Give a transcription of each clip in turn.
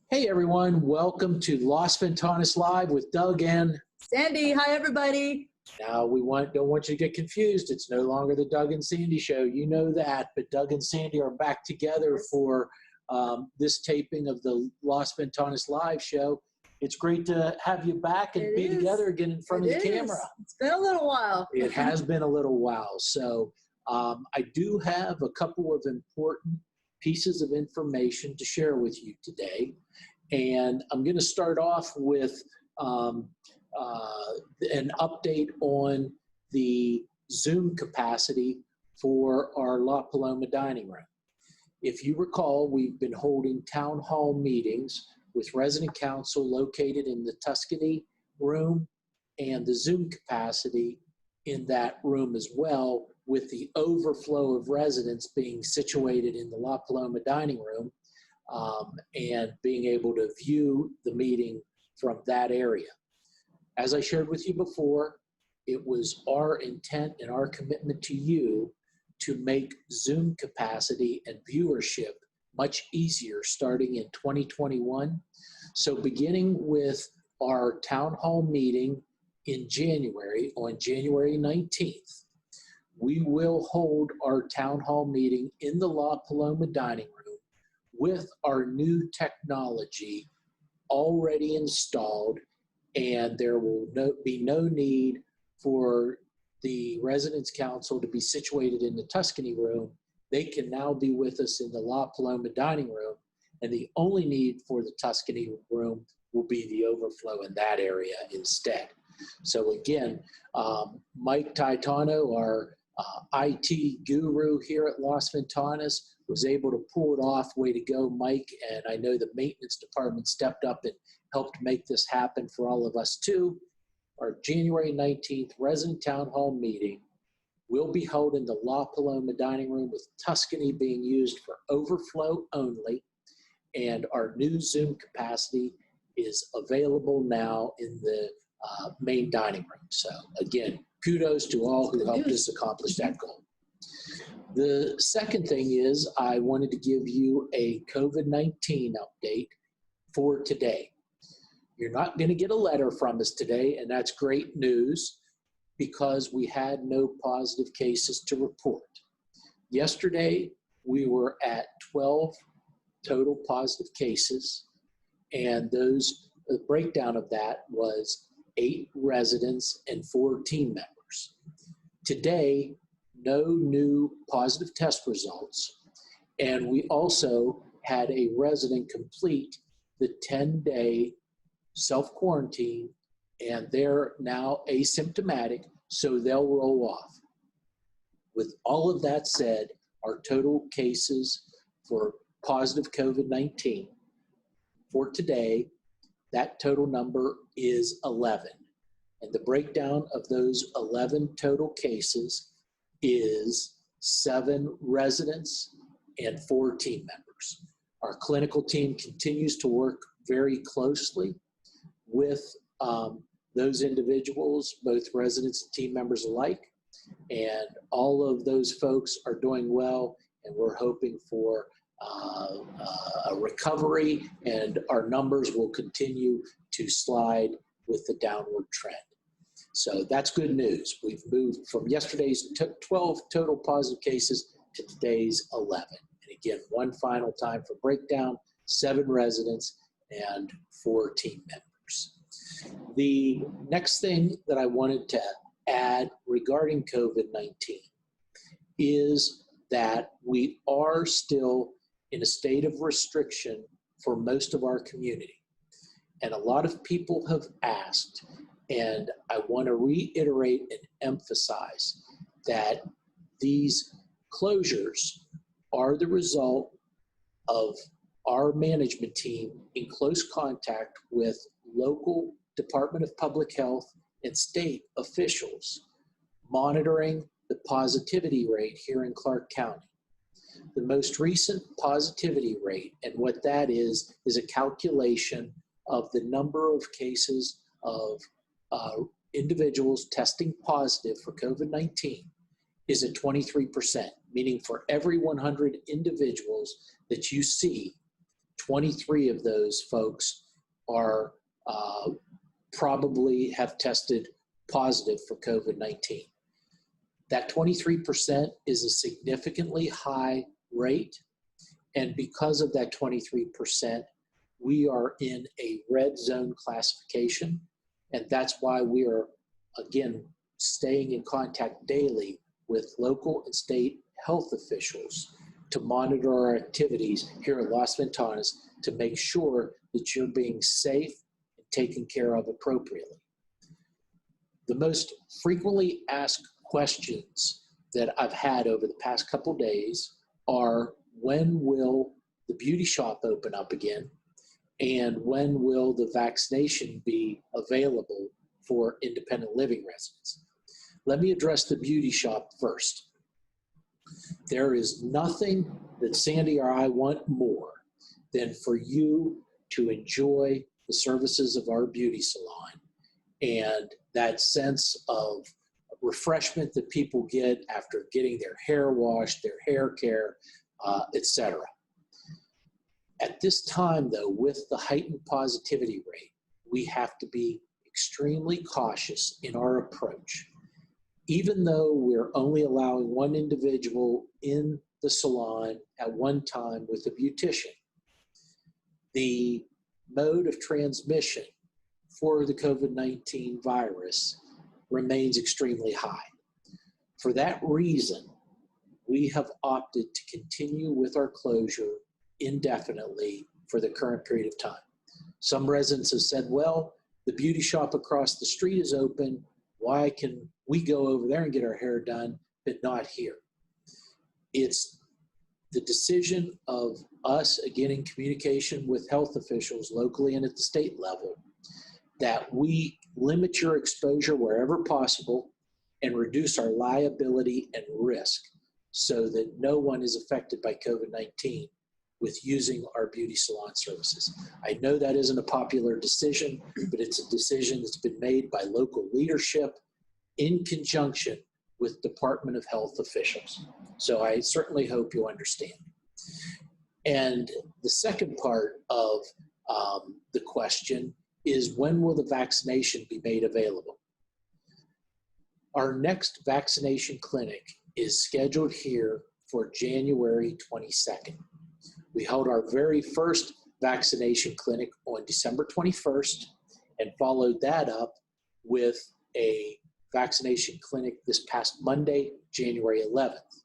Hey everyone, welcome to Las Ventanas Live with Doug and Sandy. Hi, everybody. now don't want you to get confused. It's no longer the Doug and Sandy show. You know that, but Doug and Sandy are back together for this taping of the Las Ventanas Live show. It's great to have you back and be together again in front of the camera. It's been a little while. It has been a little while. So I do have a couple of important pieces of information to share with you today. And I'm going to start off with an update on the Zoom capacity for our La Paloma dining room. If you recall, we've been holding town hall meetings with resident council located in the Tuscany room and the Zoom capacity in that room as well, with the overflow of residents being situated in the La Paloma dining room and being able to view the meeting from that area. As I shared with you before, it was our intent and our commitment to you to make Zoom capacity and viewership much easier starting in 2021. So beginning with our town hall meeting in January, on January 19th, we will hold our town hall meeting in the La Paloma dining room with our new technology already installed, and there will be no need for the Residents Council to be situated in the Tuscany room. They can now be with us in the La Paloma dining room, and the only need for the Tuscany room will be the overflow in that area instead. So again, Mike Taitano, our IT guru here at Las Ventanas, was able to pull it off. Way to go, Mike. And I know the maintenance department stepped up and helped make this happen for all of us too. Our January 19th resident town hall meeting will be held in the La Paloma dining room, with Tuscany being used for overflow only. And our new Zoom capacity is available now in the main dining room. So again, kudos to all who helped us accomplish that goal. The second thing is I wanted to give you a COVID-19 update for today. You're not going to get a letter from us today, and that's great news because we had no positive cases to report. Yesterday, we were at 12 total positive cases, and the breakdown of that was 8 residents and 4 team members. Today, no new positive test results, and we also had a resident complete the 10-day self-quarantine, and they're now asymptomatic, so they'll roll off. With all of that said, our total cases for positive COVID-19 for today, that total number is 11. And the breakdown of those 11 total cases is 7 residents and 4 team members. Our clinical team continues to work very closely with those individuals, both residents and team members alike, and all of those folks are doing well, and we're hoping for a recovery, and our numbers will continue to slide with the downward trend. So that's good news. We've moved from yesterday's 12 total positive cases to today's 11. And again, one final time for breakdown: 7 residents and 4 team members. The next thing that I wanted to add regarding COVID-19 is that we are still in a state of restriction for most of our community. And a lot of people have asked, and I want to reiterate and emphasize that these closures are the result of our management team in close contact with local Department of Public Health and state officials monitoring the positivity rate here in Clark County. The most recent positivity rate, and what that is a calculation of the number of cases of individuals testing positive for COVID-19, is at 23%, meaning for every 100 individuals that you see, 23 of those folks are probably have tested positive for COVID-19. That 23% is a significantly high rate. And because of that 23%, we are in a red zone classification. And that's why we are, again, staying in contact daily with local and state health officials to monitor our activities here at Las Ventanas to make sure that you're being safe and taken care of appropriately. The most frequently asked questions that I've had over the past couple of days are, when will the beauty shop open up again? And when will the vaccination be available for independent living residents? Let me address the beauty shop first. There is nothing that Sandy or I want more than for you to enjoy the services of our beauty salon and that sense of refreshment that people get after getting their hair washed, their hair care, etc. At this time, though, with the heightened positivity rate, we have to be extremely cautious in our approach. Even though we're only allowing one individual in the salon at one time with a beautician, the mode of transmission for the COVID-19 virus remains extremely high. For that reason, we have opted to continue with our closure indefinitely for the current period of time. Some residents have said, well, the beauty shop across the street is open. Why can we go over there and get our hair done, but not here? It's the decision of us, again, in communication with health officials locally and at the state level, that we limit your exposure wherever possible and reduce our liability and risk so that no one is affected by COVID-19 with using our beauty salon services. I know that isn't a popular decision, but it's a decision that's been made by local leadership in conjunction with Department of Health officials. So I certainly hope you understand. And the second part of the question is, when will the vaccination be made available? Our next vaccination clinic is scheduled here for January 22nd. We held our very first vaccination clinic on December 21st and followed that up with a vaccination clinic this past Monday, January 11th.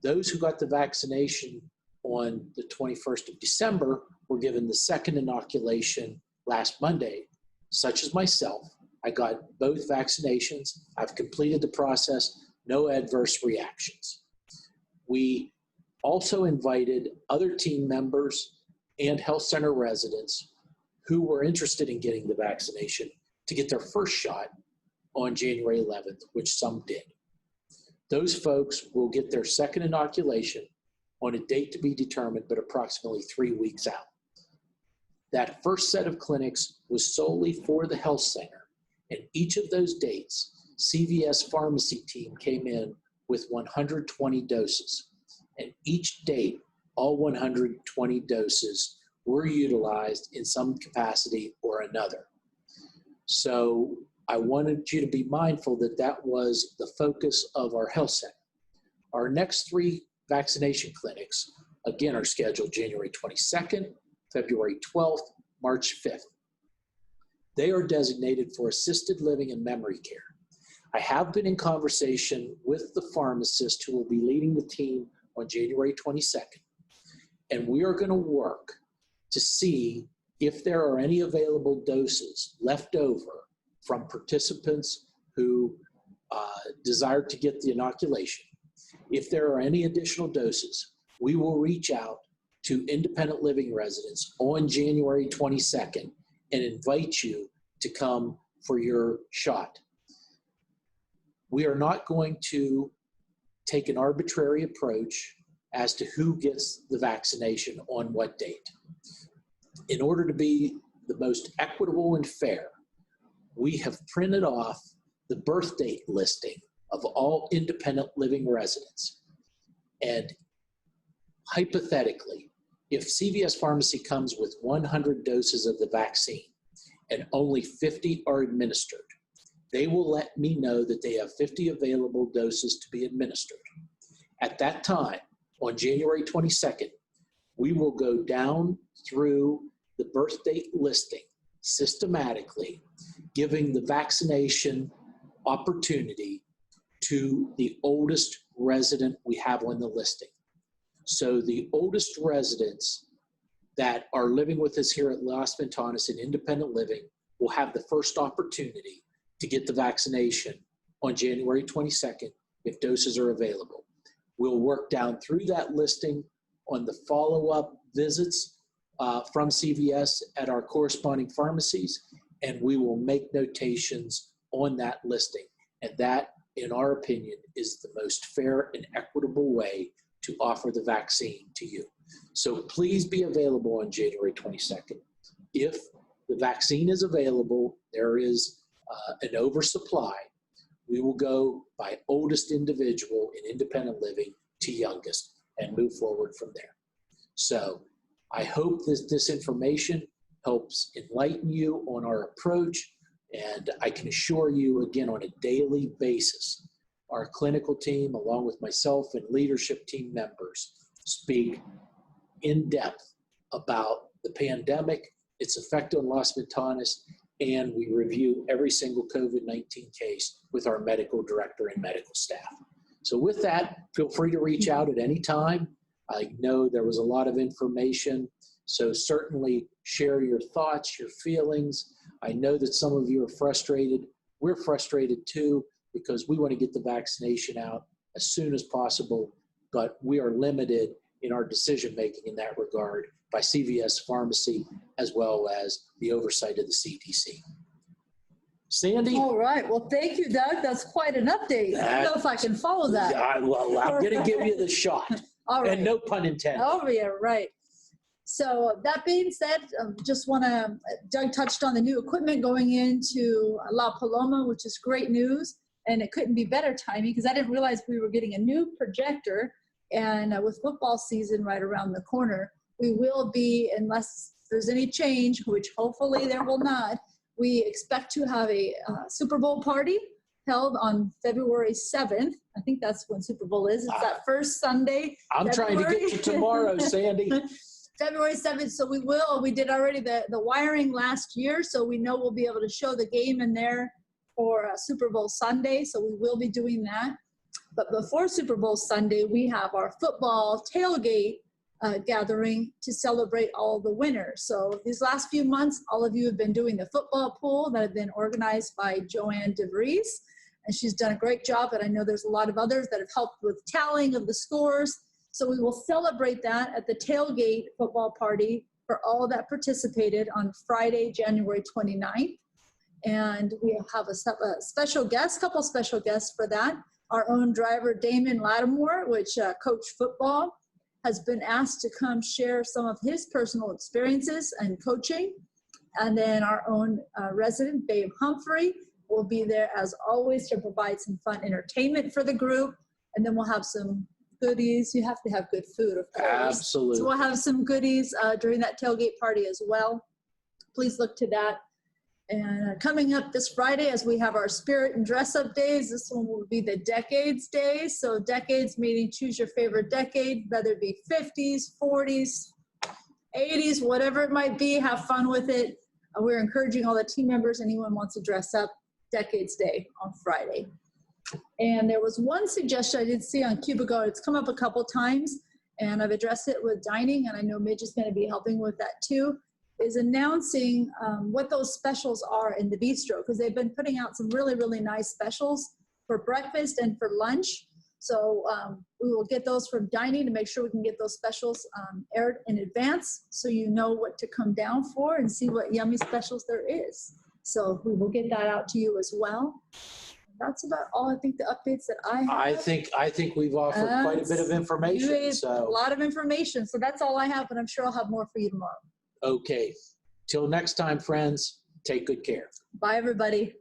Those who got the vaccination on the 21st of December were given the second inoculation last Monday, such as myself. I got both vaccinations. I've completed the process, no adverse reactions. We also invited other team members and health center residents who were interested in getting the vaccination to get their first shot on January 11th, which some did. Those folks will get their second inoculation on a date to be determined, but approximately 3 weeks out. That first set of clinics was solely for the health center, and each of those dates, CVS pharmacy team came in with 120 doses. And each date, all 120 doses were utilized in some capacity or another. So I wanted you to be mindful that that was the focus of our health center. Our next 3 vaccination clinics, again, are scheduled January 22nd, February 12th, March 5th. They are designated for assisted living and memory care. I have been in conversation with the pharmacist who will be leading the team on January 22nd, and we are going to work to see if there are any available doses left over from participants who desired to get the inoculation. If there are any additional doses, we will reach out to independent living residents on January 22nd and invite you to come for your shot. We are not going to take an arbitrary approach as to who gets the vaccination on what date. In order to be the most equitable and fair, we have printed off the birth date listing of all independent living residents. And hypothetically, if CVS Pharmacy comes with 100 doses of the vaccine and only 50 are administered, they will let me know that they have 50 available doses to be administered. At that time, on January 22nd, we will go down through the birth date listing systematically, giving the vaccination opportunity to the oldest resident we have on the listing. So the oldest residents that are living with us here at Las Ventanas in independent living will have the first opportunity to get the vaccination on January 22nd if doses are available. We'll work down through that listing on the follow-up visits from CVS at our corresponding pharmacies, and we will make notations on that listing. And that, in our opinion, is the most fair and equitable way to offer the vaccine to you. So please be available on January 22nd. If the vaccine is available, there is an oversupply, we will go by oldest individual in independent living to youngest and move forward from there. So I hope this information helps enlighten you on our approach, and I can assure you, again, on a daily basis, our clinical team, along with myself and leadership team members, speak in depth about the pandemic, its effect on Las Ventanas, and we review every single COVID-19 case with our medical director and medical staff. So with that, feel free to reach out at any time. I know there was a lot of information, so certainly share your thoughts, your feelings. I know that some of you are frustrated. We're frustrated too, because we want to get the vaccination out as soon as possible, but we are limited in our decision-making in that regard by CVS Pharmacy, as well as the oversight of the CDC. Sandy? All right. Well, thank you, Doug. That's quite an update. I don't know if I can follow that. Well, I'm going to give you the shot. All right. And no pun intended. Oh, yeah, right. So that being said, just want to, Doug touched on the new equipment going into La Paloma, which is great news. And it couldn't be better timing because I didn't realize we were getting a new projector. And with football season right around the corner, we will be, unless there's any change, which hopefully there will not, we expect to have a Super Bowl party held on February 7th. I think that's when Super Bowl is. It's that first Sunday. I'm trying to get you tomorrow, Sandy. February 7th. So we did already the wiring last year, so we know we'll be able to show the game in there for Super Bowl Sunday. So we will be doing that. But before Super Bowl Sunday, we have our football tailgate gathering to celebrate all the winners. So these last few months, all of you have been doing the football pool that have been organized by Joanne DeVries, and she's done a great job. And I know there's a lot of others that have helped with tallying of the scores. So we will celebrate that at the tailgate football party for all that participated on Friday, January 29th. And we have a special guest, couple special guests for that. Our own driver, Damon Lattimore, which coached football, has been asked to come share some of his personal experiences and coaching. And then our own resident, Babe Humphrey, will be there as always to provide some fun entertainment for the group. And then we'll have some goodies. You have to have good food, of course. Absolutely. So we'll have some goodies during that tailgate party as well. Please look to that. And coming up this Friday, as we have our spirit and dress up days, this one will be the decades days. So decades meaning choose your favorite decade, whether it be 50s, 40s, 80s, whatever it might be, have fun with it. We're encouraging all the team members, anyone wants to dress up, Decades Day on Friday. And there was one suggestion I did see on Cubico. It's come up a couple times, and I've addressed it with dining, and I know Midge is going to be helping with that too, is announcing what those specials are in the bistro, because they've been putting out some really, really nice specials for breakfast and for lunch. So we will get those from dining to make sure we can get those specials aired in advance so you know what to come down for and see what yummy specials there is. So we will get that out to you as well. That's about all I think the updates that I have. I think we've offered quite a bit of information. A lot of information. So that's all I have, but I'm sure I'll have more for you tomorrow. Okay. Till next time, friends, take good care. Bye, everybody.